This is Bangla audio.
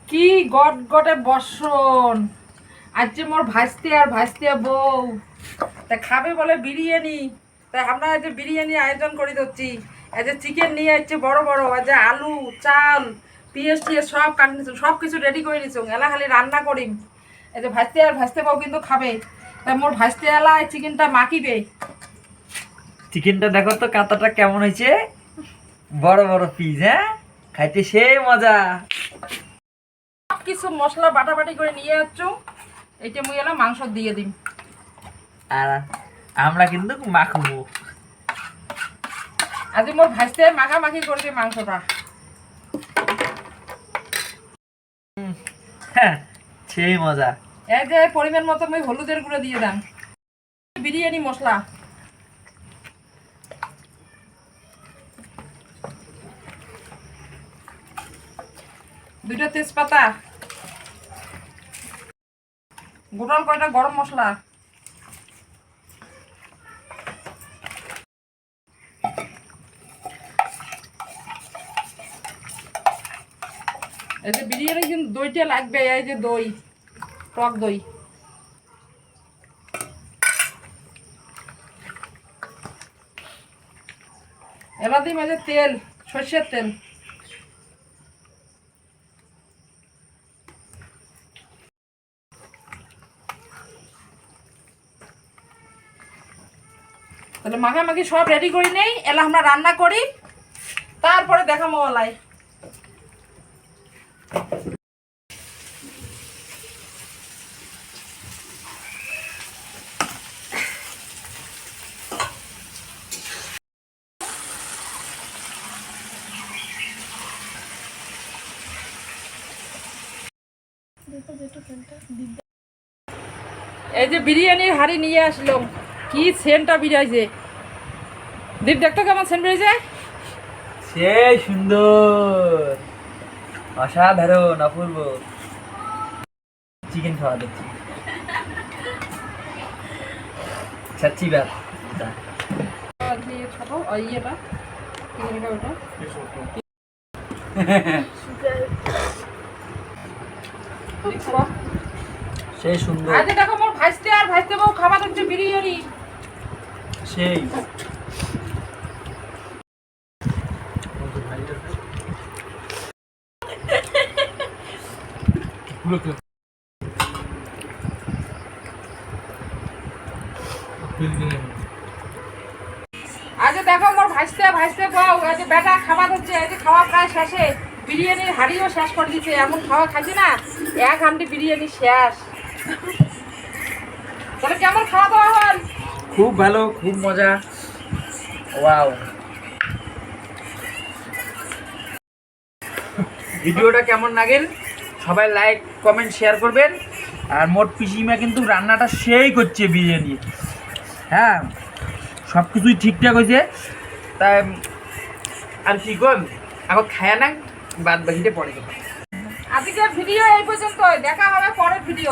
কি গট গটে বর্ষণ আজ যে মোর ভাজতে আর ভাজতে বউ তা খাবে বলে বিরিয়ানি। তাই আমরা আজ বিরিয়ানি আয়োজন করে দিচ্ছি। এই যে চিকেন নিয়ে আসছে বড় বড়, এই যে আলু চাল পিঁয়াজ টিয়াজ সব কাটি নিচ্ছ, সব কিছু রেডি করে নিচ্ছ, এলা খালি রান্না করিম। এই যে ভাজতে আর ভাজতে বউ কিন্তু খাবে। তাই মোর ভাজতে এলা চিকেনটা মাখিবে। চিকেনটা দেখো তো কাঁটাটা কেমন হয়েছে, বড় বড় পিস। হ্যাঁ, খাইতে সেই মজা। সব কিছু মশলা বাটাবাটি করে নিয়ে যাচ্ছ। এইটা মুই এলা মাংস দিয়ে দিম। আর আমরা কিন্তু মাখবো। আজ মোর ভাজতে মাখামাখি করবে মাংসটা। হ্যাঁ, সেই মজা। এই যে পরিমাণ মতো আমি হলুদের গুঁড়ো দিয়ে দাম, বিরিয়ানি মশলা, দুইটা তেজপাতা, গোটাল কয়টা গরম মশলা, এই যে বিরিয়ানি কিন্তু দইটা লাগবে। এই যে দই, টক দই, এলা দিই মাঝে তেল, সর্ষের তেল, তাহলে মাখামাখি সব রেডি করি নেই, এলা আমরা রান্না করি, তারপরে দেখা মোবাইল। এই যে বিরিয়ানির হাঁড়ি নিয়ে আসলাম, কি সেন্টটা বিরাইছে। দীপ দেখতো কেমন সেন্ট বেরিয়েছে। সেই সুন্দর, অসাধারণ, অপূর্ব। চিকেন খাওয়া দেখছি, সচ্চি বাত। ছোট ইয়েটা ওটা সেই সুন্দর। আজ দেখো মোর ভাজতে আর ভাজতে বউ খাবার হচ্ছে বিরিয়ানি। সেই আজ দেখো মোর ভাজতে ভাজতে বউ, আজ বেটা খাবার হচ্ছে। এই যে খাওয়া প্রায় শেষে, বিরিয়ানির হাঁড়িও শেষ করে দিচ্ছে। এমন খাওয়া খাইছি না, এক হাঁড়ি বিরিয়ানি শেষ। তাহলে কেমন খাওয়া দাওয়া হল? খুব ভালো, খুব মজা। ওয়াও। ভিডিওটা কেমন লাগেন সবাই লাইক কমেন্ট শেয়ার করবেন। আর মোট পিসিমা কিন্তু রান্নাটা সেই করছে বিরিয়ানি। হ্যাঁ, সব কিছুই ঠিকঠাক হয়েছে। তাই আর কি কম, এখন খায় না, বাদ বাকিটা পরে। আজকের ভিডিও এই পর্যন্ত, দেখা হবে পরের ভিডিও।